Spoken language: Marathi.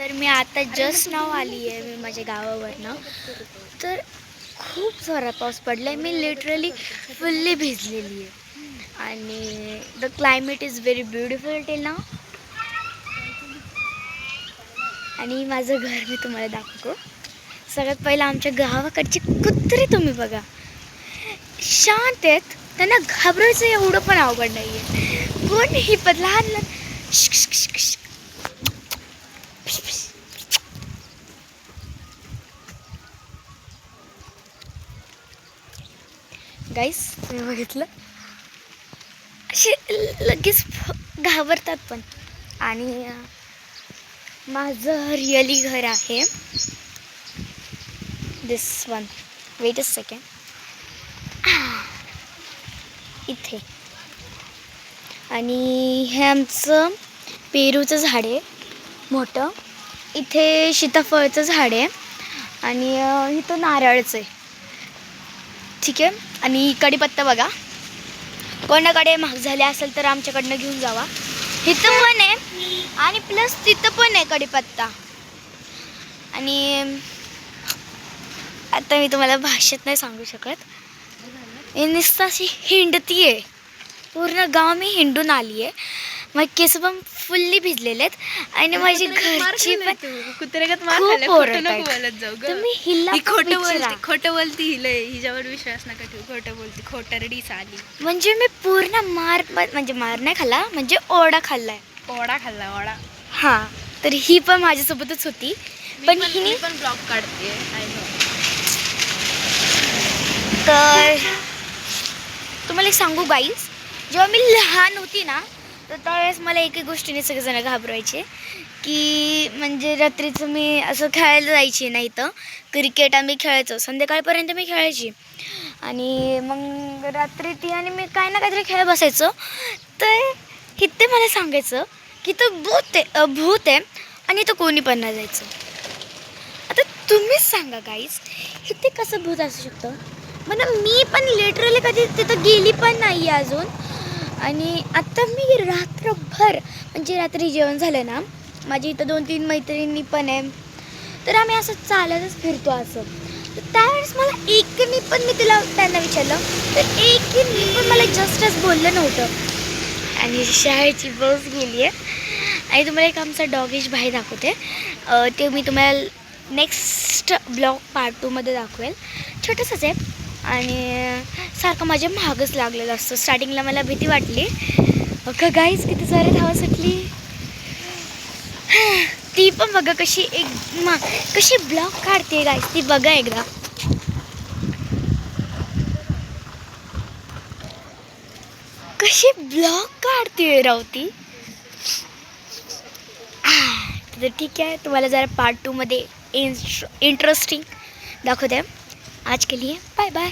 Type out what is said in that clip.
तर मी आता जस्ट नाव आली आहे मी माझ्या गावावरनं. तर खूप जोरात पाऊस पडला आहे. मी लिटरली फुल्ली भिजलेली आहे आणि the climate is very beautiful till नाव. आणि माझं घर मी तुम्हाला दाखवतो. सगळ्यात पहिलं आमच्या गावाकडची कुत्री तुम्ही बघा, शांत आहेत. त्यांना घाबरायचं एवढं पण अवघड नाही आहे. कोणीही पण लहान लहान गाईस तुम्ही बघितलं, असे लगेच घाबरतात पण. आणि माझं रिअली घर आहे दिस वन. Weight a second. इथे आणि हे आमचं पेरूचं झाड आहे मोठं. इथे सीताफळचं झाड आहे आणि इथं नारळचं आहे. ठीक आहे. आणि कढीपत्ता बघा, कोणाकडे महाग झाले असेल तर आमच्याकडनं घेऊन जावा. इथं पण आहे आणि प्लस तिथं पण आहे कढीपत्ता. आणि आता मी तुम्हाला भाषेत नाही सांगू शकत. नुसतं अशी हिंडती आहे, पूर्ण गाव मी हिंडून आली आहे. मग केस पण फुल्ली भिजलेले आहेत आणि माझी घरची पण खूप ओरडत आहेत. तुम्ही हिला खोटं बोलती हिच्यावर विश्वास नका ठेवू. खोटं बोलती, खोटरडीच आली. म्हणजे मी पूर्ण म्हणजे मार नाही खाल्ला, म्हणजे ओरडा खाल्लाय. ओढा खाल्ला, ओढा. हां, तर ही पण माझ्यासोबतच होती. पण हिने पण ब्लॉग काढते. तर तुम्हाला एक सांगू गाईज, जेव्हा मी लहान होती ना, तर त्यावेळेस मला एका गोष्टीने सगळेजण घाबरायचे की म्हणजे रात्रीचं मी असं खेळायला जायची नाही. तर क्रिकेट आम्ही खेळायचो, संध्याकाळपर्यंत मी खेळायची आणि मग रात्री ती आणि मी काय ना काहीतरी खेळ बसायचो. तर इथे मला सांगायचं की तो भूत आहे आणि तो कोणी पण नाही जायचं. आता तुम्हीच सांगा गाईज, इथे कसं भूत असू शकतं? म्हणजे मी पण लिटरली कधी तिथं गेली पण नाही आहे अजून. आणि आता मी रात्रभर म्हणजे रात्री जेवण झालं ना, माझी इथं 2-3 मैत्रिणी पण आहे, तर आम्ही असं चालतच फिरतो असं. तर त्यावेळेस मला एकीने पण मी त्यांना विचारलं, तर एकीने पण मला जस्टच बोललं नव्हतं. आणि शाळेची बस गेली आहे आणि तुम्हाला एक आमचा डॉगेश भाई दाखवते. ते मी तुम्हाला नेक्स्ट ब्लॉग पार्ट 2मध्ये दाखवेल. छोटंसंच आहे आणि सारखं माझ्या महागच लागलेलं असतं. स्टार्टिंगला मला भीती वाटली. बघा गाईज किती सारे धावा सुटली. ती पण बघा कशी कशी ब्लॉग काढते गाईज, ती बघा एकदा. कशी ब्लॉग काढते रावती. तर ठीक आहे, तुम्हाला जरा पार्ट 2मध्ये इंटरेस्टिंग दाखवते. आज के लिए बाय बाय.